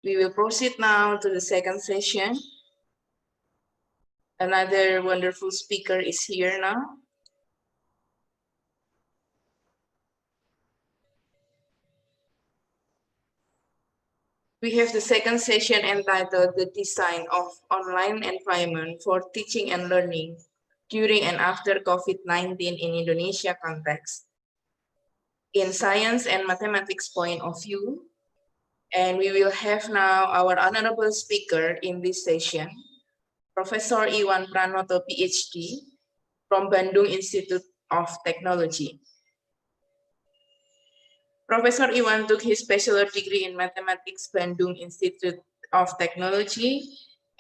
We will proceed now to the second session. Another wonderful speaker is here now. We have the second session entitled The Design of Online Environment for Teaching and Learning During and After COVID-19 in Indonesia Context. In science and mathematics point of view, and we will have now our honorable speaker in this session, Prof.Iwan Pranoto, Ph.D. from Bandung Institute of Technology. Professor Iwan took his bachelor degree in mathematics, Bandung Institute of Technology,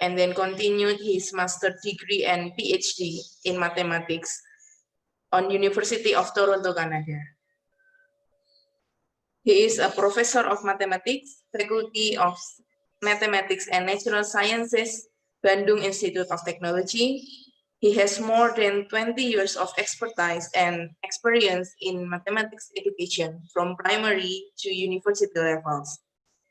and then continued his master degree and PhD in mathematics on University of Toronto, Canada. He is a professor of mathematics, faculty of mathematics and natural sciences, Bandung Institute of Technology. He has more than 20 years of expertise and experience in mathematics education from primary to university levels.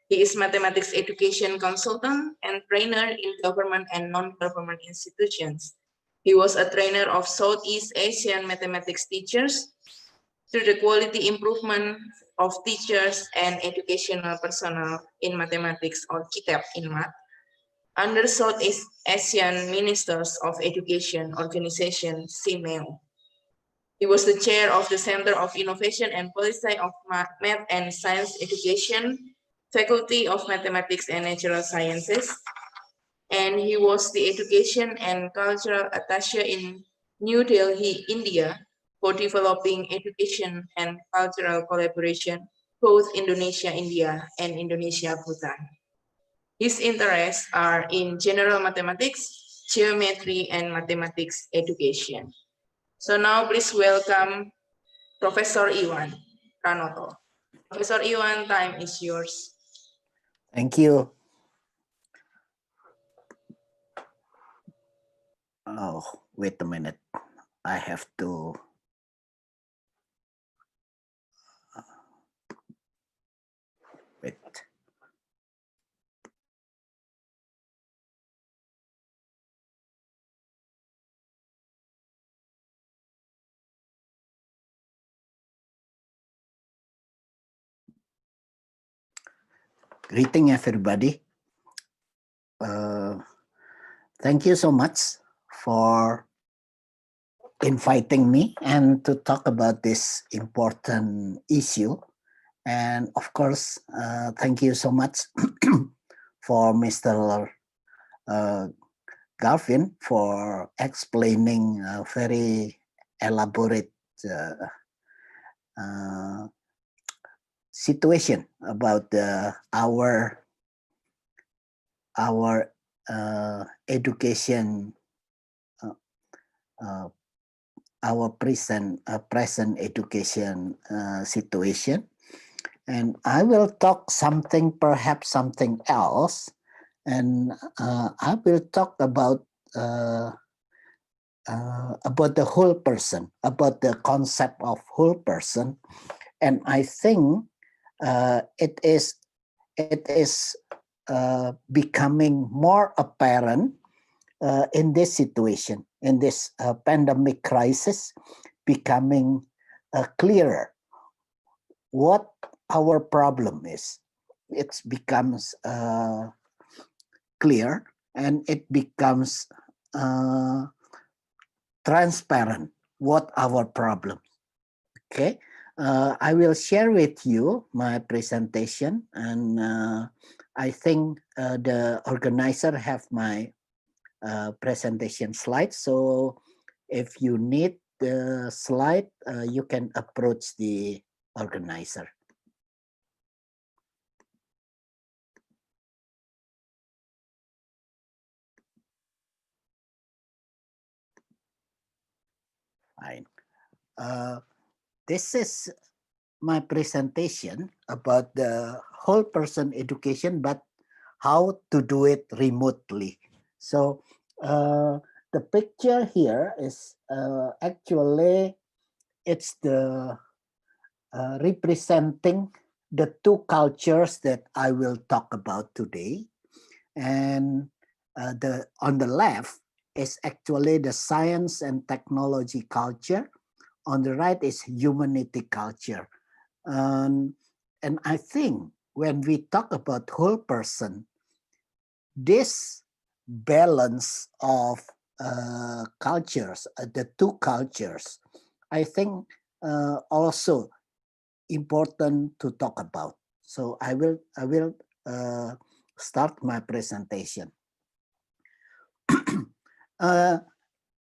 He is mathematics education consultant and trainer in government and non-government institutions. He was a trainer of Southeast Asian mathematics teachers through the quality improvement of teachers and educational personnel in mathematics or KITEP in math, under Southeast Asian Ministers of Education Organization, CIMEO. He was the chair of the Center of Innovation and Policy of Math and Science Education, Faculty of Mathematics and Natural Sciences, and he was the Education and Cultural Attaché in New Delhi, India, for developing education and cultural collaboration, both Indonesia, India, and Indonesia, Bhutan. His interests are in general mathematics, geometry, and mathematics education. So now please welcome Professor Iwan Pranoto. Professor Iwan, time is yours. Thank you. Oh, wait a minute. I have to... wait. Greeting everybody. Thank you so much for inviting me and to talk about this important issue. And of course, thank you so much for Mr. Galvin for explaining a very elaborate situation about our education, our present education situation. And I will talk perhaps something else, and I will talk about the whole person, about the concept of whole person. And I think it is becoming more apparent in this situation, in this pandemic crisis, becoming clearer what our problem is. It becomes clear, and it becomes transparent what our problem. Okay. I will share with you my presentation, and I think the organizer have my presentation slides. So if you need the slide, you can approach the organizer. Fine. This is my presentation about the whole person education, but how to do it remotely. So the picture here is actually, it's the representing the two cultures that I will talk about today. And on the left is actually the science and technology culture. On the right is humanity culture. And I think when we talk about whole person, this balance of cultures, the two cultures, I think also important to talk about. So I will start my presentation. uh,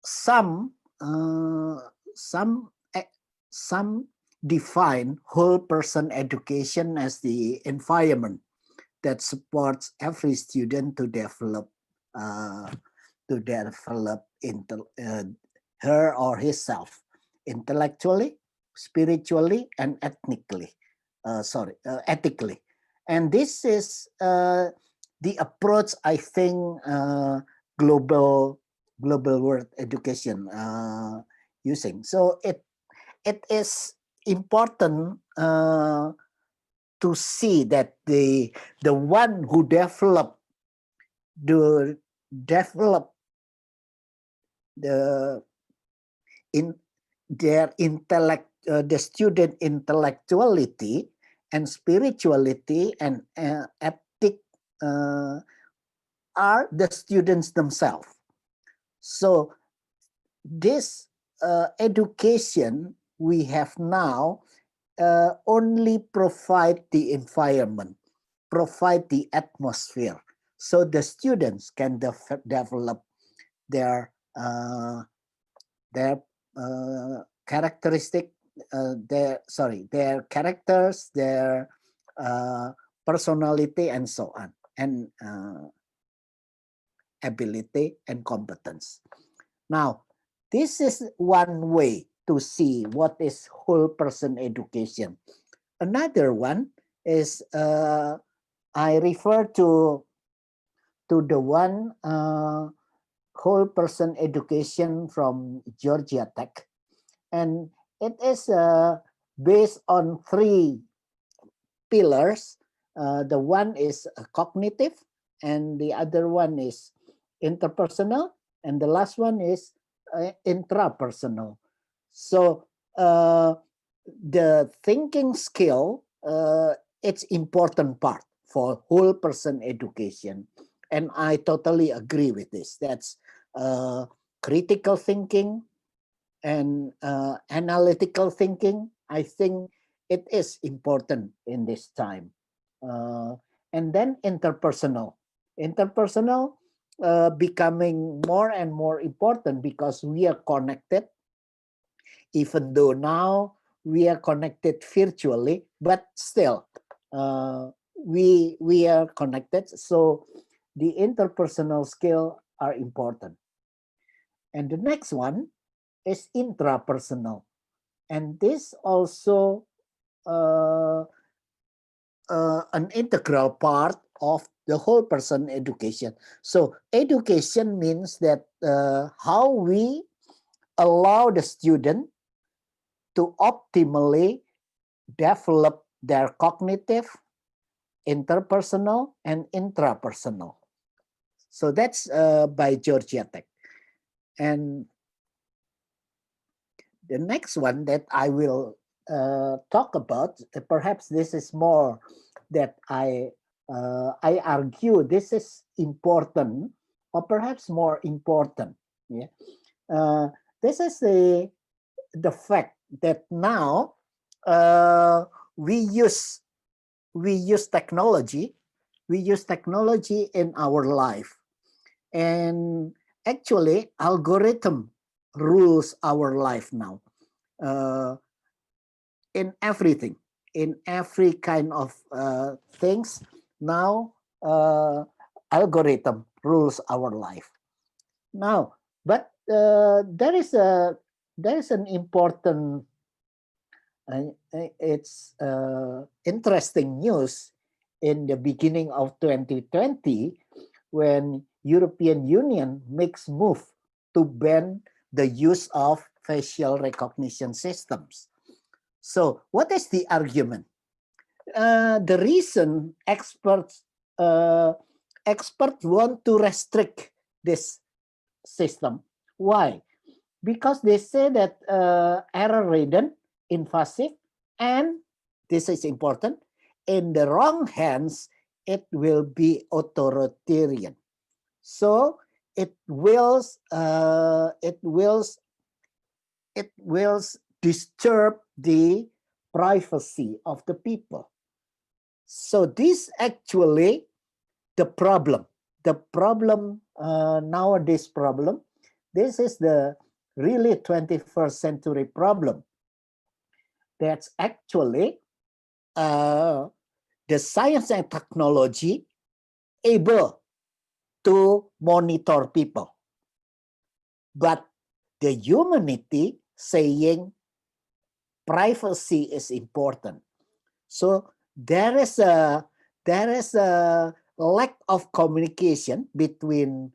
some uh, some some define whole person education as the environment that supports every student to develop uh, her or himself intellectually, spiritually, and ethically. And this is the approach I think global world education using. So it is important to see that the one who develop the in their intellect, the student intellectuality and spirituality and ethic are the students themselves. So this education we have now only provide the environment, provide the atmosphere, so the students can develop their characteristic, their characters, their personality, and so on, and ability and competence. Now, this is one way to see what is whole person education. Another one is I refer to the one whole person education from Georgia Tech, and it is based on three pillars. The one is cognitive, and the other one is interpersonal, and the last one is intrapersonal. So the thinking skill, it's important part for whole person education, and I totally agree with this. That's critical thinking and analytical thinking. I think it is important in this time. And then interpersonal becoming more and more important because we are connected, even though now we are connected virtually, but still we are connected. So the interpersonal skill are important. And the next one is intrapersonal, and this also an integral part of the whole person education. So education means that how we allow the student to optimally develop their cognitive, interpersonal, and intrapersonal. So that's by Georgia Tech. And the next one that I will talk about, perhaps this is more that I argue this is important, or perhaps more important. Yeah, this is the fact that now we use technology. We use technology in our life, and actually, algorithm rules our life now. In everything, in every kind of things now, algorithm rules our life now. But there is an important it's interesting news in the beginning of 2020 when European Union makes move to ban the use of facial recognition systems. So what is the argument? the reason experts want to restrict this system. Why? Because they say that error-ridden, invasive, and this is important, in the wrong hands, it will be authoritarian. So it will disturb the privacy of the people. So this actually the problem. The problem nowadays problem. This is the really 21st century problem. That's actually the science and technology able to monitor people, but the humanity saying privacy is important. So there is a lack of communication between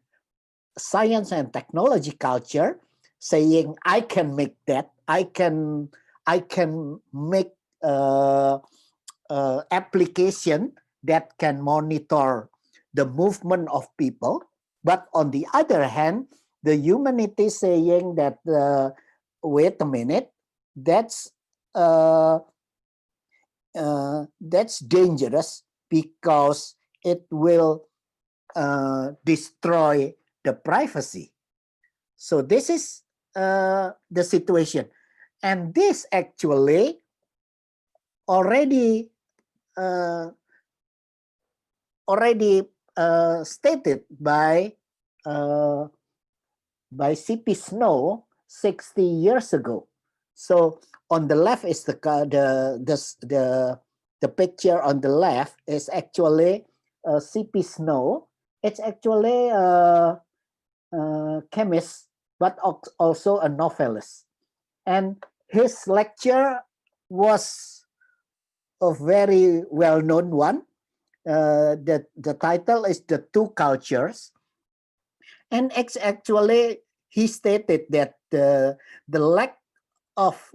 science and technology culture, saying I can make that, I can make application that can monitor the movement of people, but on the other hand, the humanity saying that wait a minute, that's dangerous because it will destroy the privacy. So this is the situation, and this actually already stated by C.P. Snow 60 years ago. So on the left is the picture on the left is actually C.P. Snow. It's actually a chemist, but also a novelist. And his lecture was a very well-known one. The title is The Two Cultures. And actually, he stated that the lack of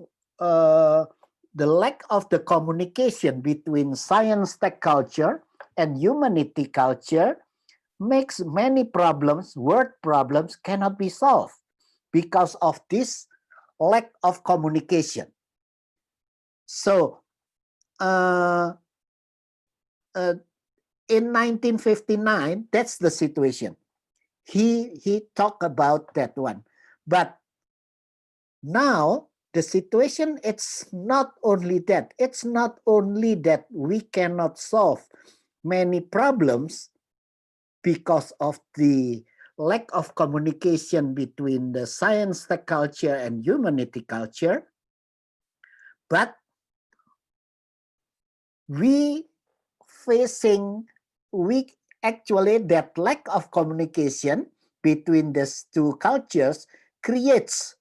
the communication between science tech culture and humanity culture makes many problems, world problems, cannot be solved because of this lack of communication. So in 1959, that's the situation. He talked about that one, but now the situation, it's not only that. It's not only that we cannot solve many problems because of the lack of communication between the science tech culture and humanity culture, but we actually that lack of communication between these two cultures creates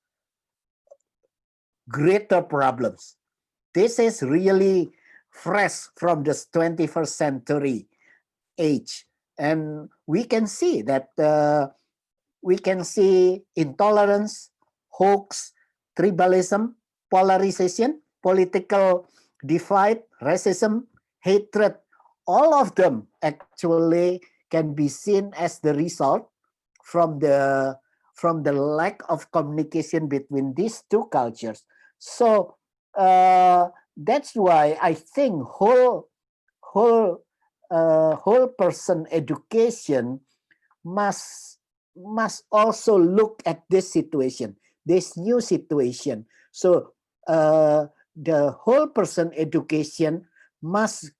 greater problems. This is really fresh from this 21st century age. And we can see that intolerance, hoax, tribalism, polarization, political divide, racism, hatred, all of them actually can be seen as the result from the lack of communication between these two cultures. So that's why I think whole person education must also look at this situation, this new situation. So the whole person education must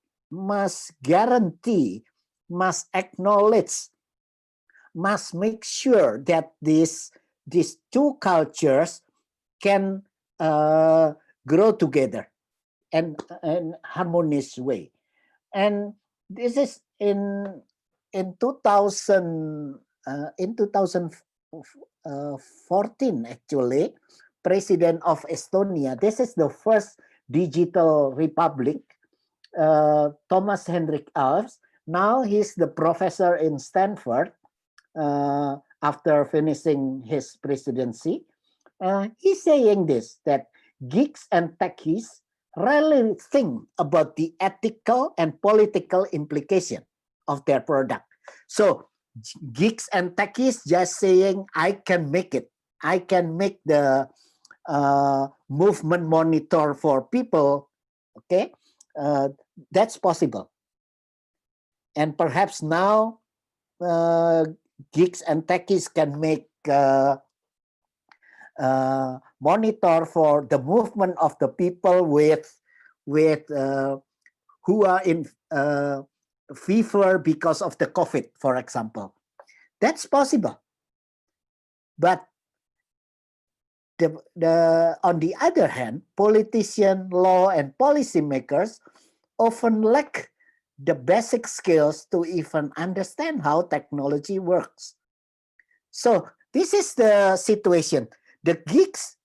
guarantee, must acknowledge, must make sure that these two cultures can grow together in harmonious way. And this is in 2014 actually, President of Estonia. This is the first digital republic. Thomas Hendrik Alves. Now he's the professor in Stanford after finishing his presidency. He's saying this, that geeks and techies really think about the ethical and political implication of their product. So geeks and techies just saying, I can make it. I can make the movement monitor for people. Okay, that's possible. And perhaps now geeks and techies can make monitor for the movement of the people with who are in fever because of the COVID, for example. That's possible. But on the other hand, politicians, law, and policymakers often lack the basic skills to even understand how technology works. So this is the situation. The geeks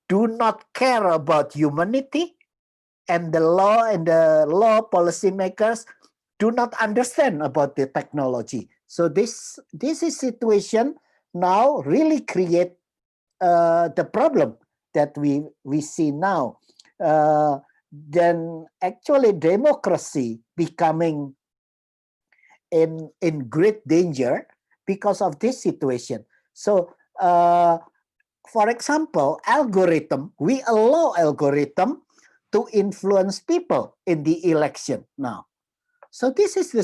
do not care about humanity, and the law policymakers do not understand about the technology. So this is situation now really create the problem that we see now. Then actually democracy becoming in great danger because of this situation. So for example, we allow algorithm to influence people in the election now. So this is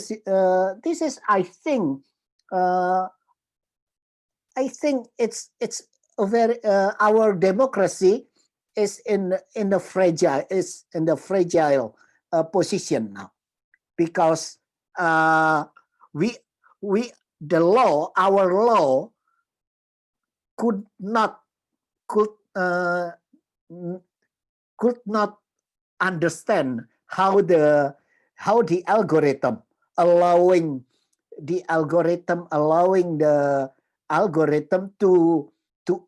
I think it's a very our democracy is in the fragile position now, because we our law could not understand how the algorithm allowing the algorithm to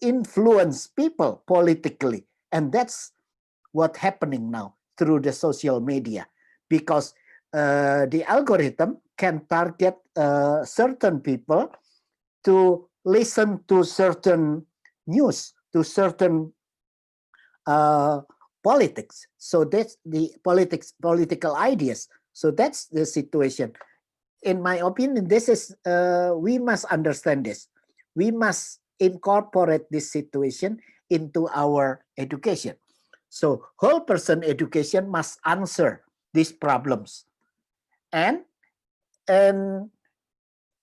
influence people politically. And that's what's happening now through the social media, because the algorithm can target certain people to listen to certain news, to certain politics. So that's the political ideas. So that's the situation. In my opinion, this is we must understand this. We must incorporate this situation into our education. So whole person education must answer these problems. And in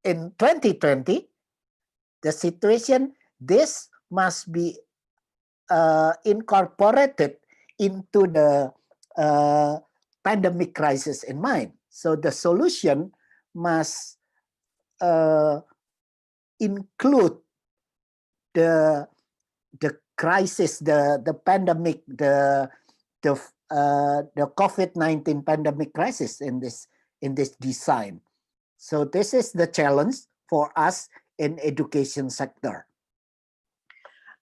2020, the situation, this must be incorporated into the pandemic crisis in mind. So the solution must include the crisis, the pandemic, the COVID-19 pandemic crisis in this design. So this is the challenge for us in education sector.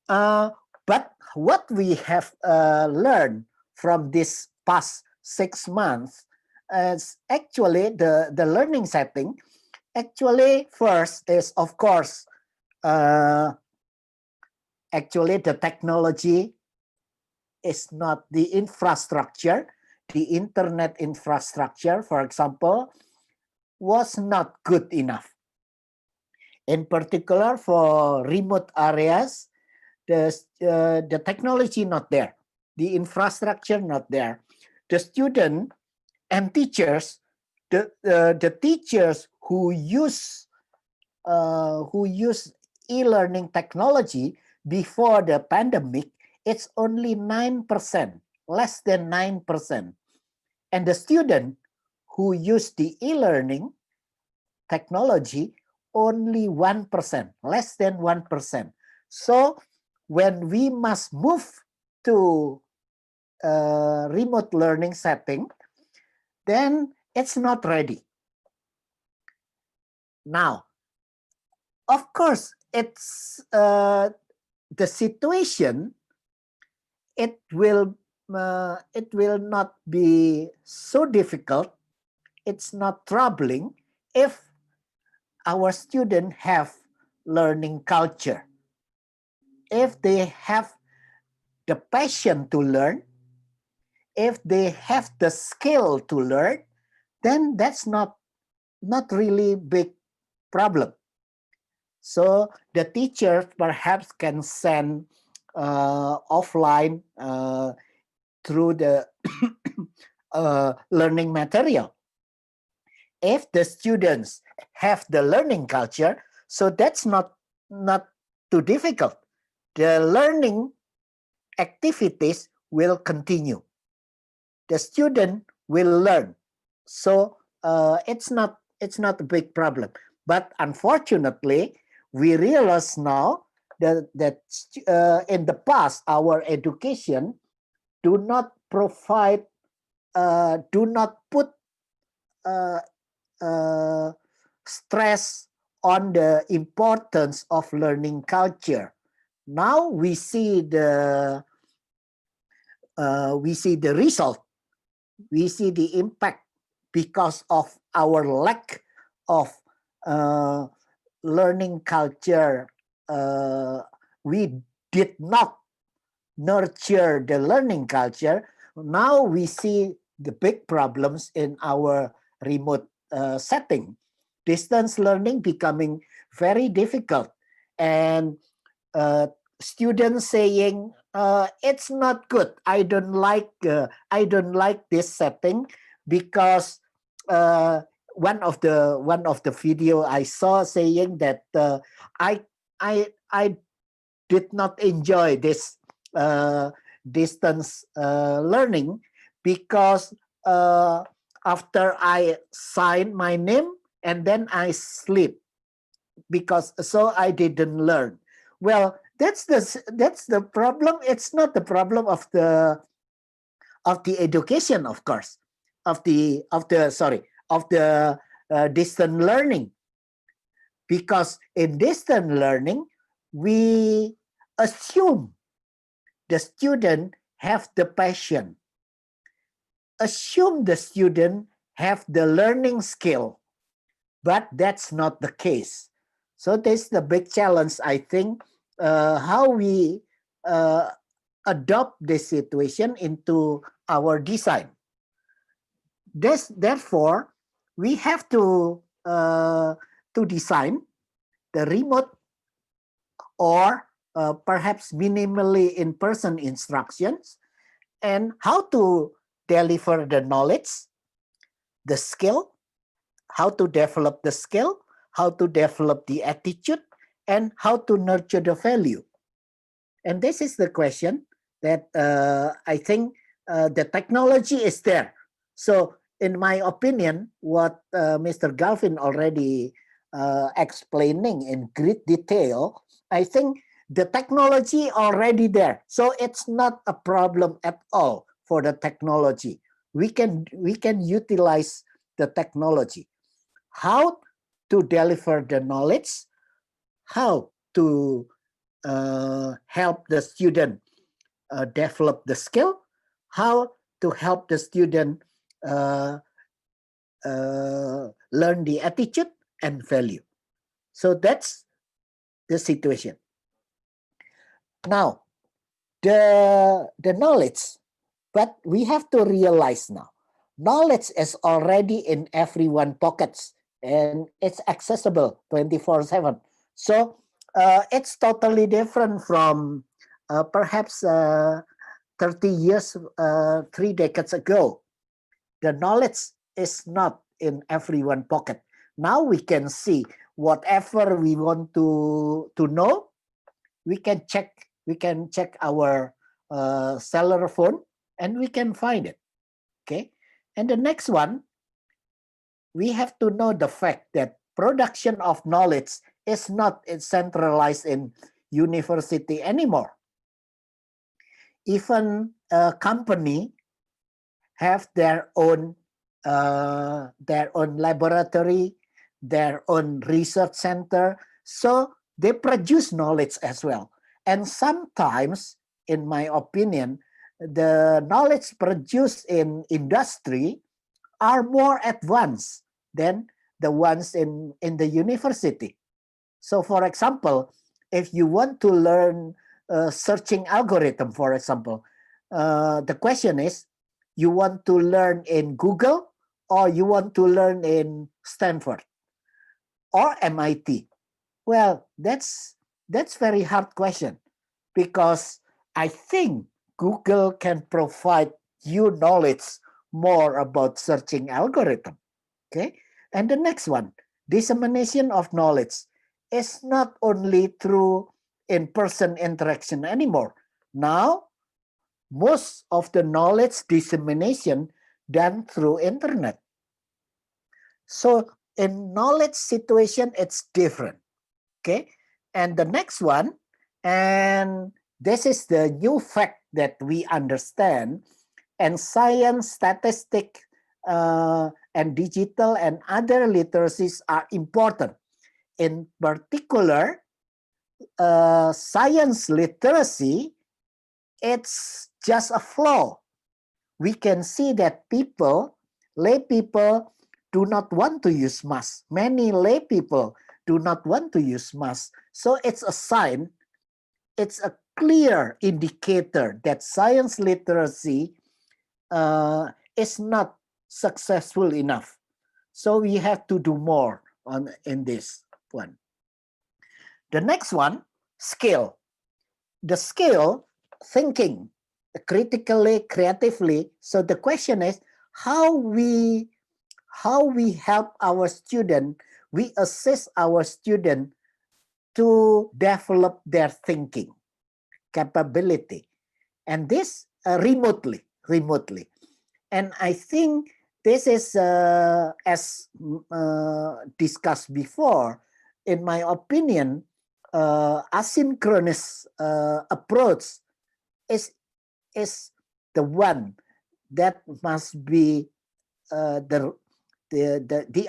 But what we have learned from this past 6 months is actually the learning setting. Actually, first is, of course, actually the technology is not the infrastructure. The internet infrastructure, for example, was not good enough. In particular, for remote areas, the technology not there, the infrastructure not there. The student and teachers, the teachers who use e-learning technology before the pandemic, it's only 9%, less than 9%. And the student who use the e-learning technology, only 1%, less than 1%. So when we must move to remote learning setting, then it's not ready. Now, of course, it's the situation. It will not be so difficult. It's not troubling if our students have learning culture. If they have the passion to learn, if they have the skill to learn, then that's not really big problem. So the teacher perhaps can send offline through the learning material. If the students have the learning culture, so that's not too difficult. The learning activities will continue. The student will learn. So it's not a big problem. But unfortunately, we realize now that in the past our education do not provide, do not put stress on the importance of learning culture. Now we see the result. We see the impact because of our lack of learning culture. We did not nurture the learning culture. Now we see the big problems in our remote setting. Distance learning becoming very difficult, and students saying it's not good. I don't like this setting because one of the video I saw saying that I did not enjoy this distance learning because after I sign my name and then I sleep, because so I didn't learn. Well, that's the problem. It's not the problem of the education, of course, of the distant learning, because in distant learning we assume the student have the passion, assume the student have the learning skill, but that's not the case. So this is the big challenge, I think, how we adopt this situation into our design. Therefore, we have to design the remote or perhaps minimally in-person instructions, and how to deliver the knowledge, the skill, how to develop the skill, how to develop the attitude, and how to nurture the value. And this is the question that I think the technology is there. So in my opinion, what Mr. Galvin already explaining in great detail, I think the technology already there. So it's not a problem at all for the technology. We can utilize the technology. How to deliver the knowledge, how to help the student develop the skill, how to help the student learn the attitude and value. So that's the situation. Now, the knowledge, but we have to realize now, knowledge is already in everyone's pockets and it's accessible 24/7. So it's totally different from perhaps 30 years, 3 decades ago. The knowledge is not in everyone's pocket. Now we can see whatever we want to know. We can check our cellular phone and we can find it. Okay, and the next one, we have to know the fact that production of knowledge is not centralized in university anymore. Even a company have their own laboratory, their own research center, so they produce knowledge as well. And sometimes, in my opinion, the knowledge produced in industry are more advanced than the ones in the university. So for example, if you want to learn searching algorithm, for example, the question is, You want to learn in Google, or you want to learn in Stanford or MIT? Well, that's very hard question, because I think Google can provide you knowledge more about searching algorithm. Okay, and the next one, dissemination of knowledge is not only through in-person interaction anymore. Now, most of the knowledge dissemination done through internet. So in knowledge situation, it's different. Okay, and the next one, and this is the new fact that we understand, and science, statistic, and digital and other literacies are important. In particular, science literacy, it's just a flaw. We can see that lay people, do not want to use mask. Many lay people do not want to use mask. So it's a sign, it's a clear indicator that science literacy is not successful enough. So we have to do more in this one. The next one, skill. The skill, thinking critically, creatively. So the question is how we help our student, we assist our student to develop their thinking capability, and this remotely. And I think this is, as discussed before, in my opinion, asynchronous approach is the one that must be the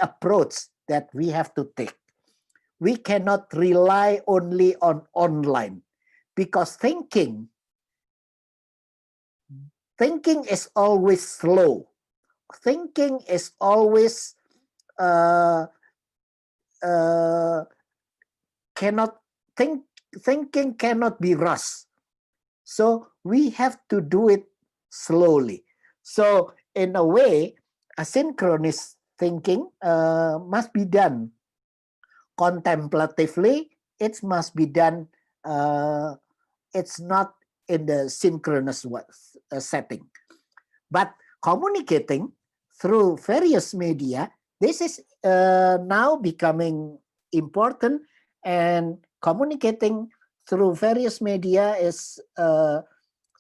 approach that we have to take. We cannot rely only on online, because thinking is always slow. Thinking is always thinking cannot be rushed. So we have to do it slowly. So in a way, asynchronous thinking must be done contemplatively. It must be done, it's not in the synchronous setting. But communicating through various media, this is now becoming important, and communicating through various media is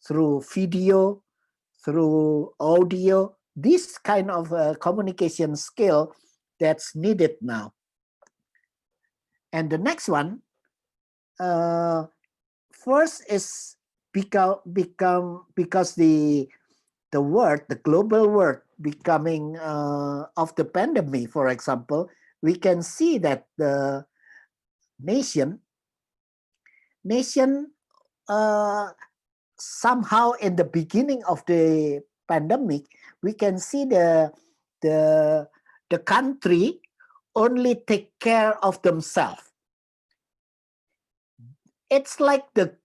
through video, through audio, this kind of communication skill that's needed now. And the next one, first is because the global world becoming of the pandemic, for example, we can see that the nation somehow in the beginning of the pandemic, we can see the country only take care of themselves. It's like the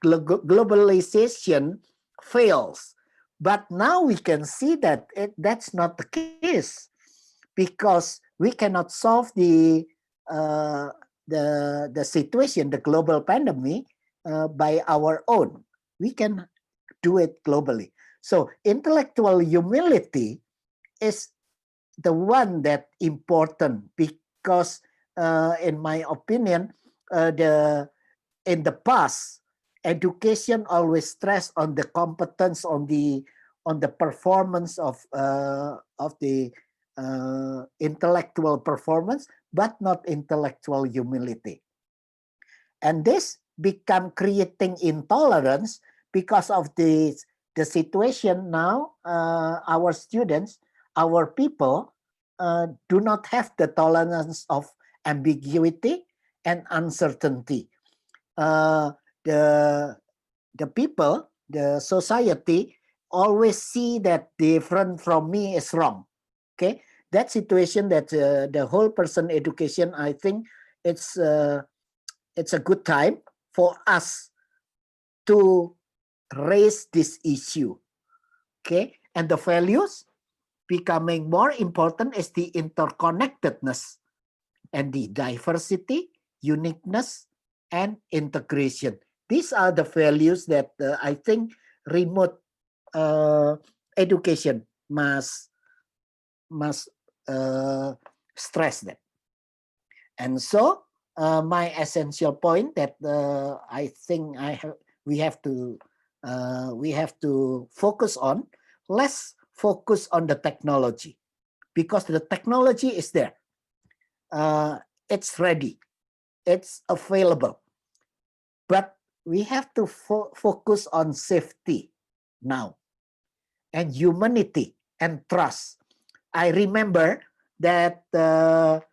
globalization fails. But now we can see that that's not the case, because we cannot solve the situation, the global pandemic, by our own. We can do it globally. So intellectual humility is the one that important, because in my opinion, in the past, education always stressed on the competence, on the performance of the intellectual performance, but not intellectual humility. And this become creating intolerance because of the situation now. Our students, our people do not have the tolerance of ambiguity and uncertainty. The people, the society, always see that different from me is wrong. Okay, that situation, that the whole person education, I think it's a good time for us to raise this issue. Okay, and the values becoming more important is the interconnectedness and the diversity, uniqueness, and integration. These are the values that I think remote education must stress them. And so my essential point that I think we have to focus on. Let's focus on the technology, because the technology is there. It's ready. It's available. But we have to focus on safety now, and humanity and trust. I remember that the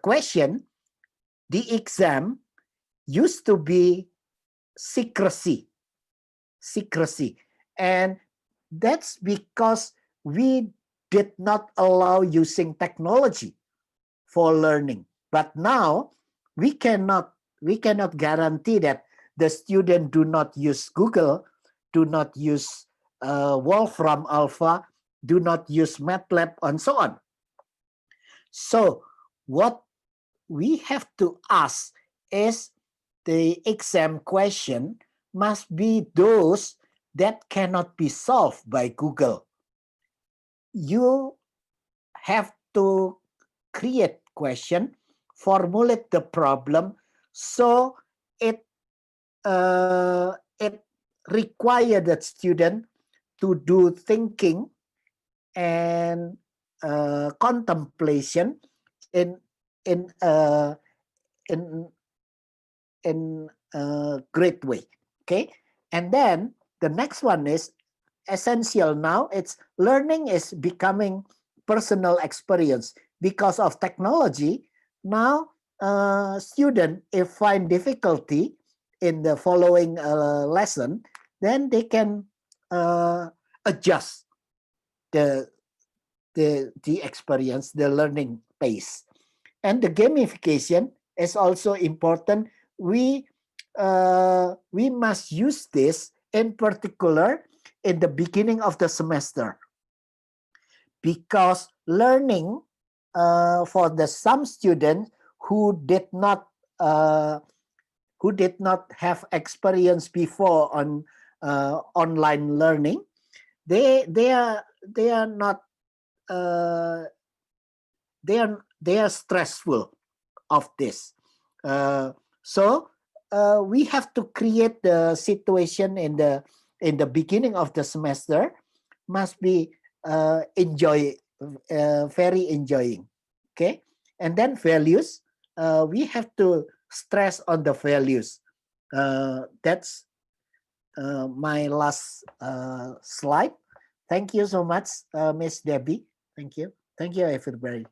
question, the exam used to be secrecy, and that's because we did not allow using technology for learning. But now we cannot guarantee that the student do not use Google, do not use Wolfram Alpha, do not use MATLAB, and so on. So what we have to ask is, the exam question must be those that cannot be solved by Google. You have to create question, formulate the problem, so it require that student to do thinking and contemplation in a great way. Okay, and then the next one is essential. Now it's learning is becoming personal experience because of technology. Now student, if find difficulty in the following lesson, then they can adjust the experience, the learning pace. And the gamification is also important. We must use this in particular in the beginning of the semester, because learning for some students who did not have experience before on online learning, they are not they are stressful of this. So we have to create the situation in the beginning of the semester must be very enjoying. Okay, and then values. We have to stress on the values. That's my last slide. Thank you so much, Miss Debbie. Thank you. Thank you, everybody.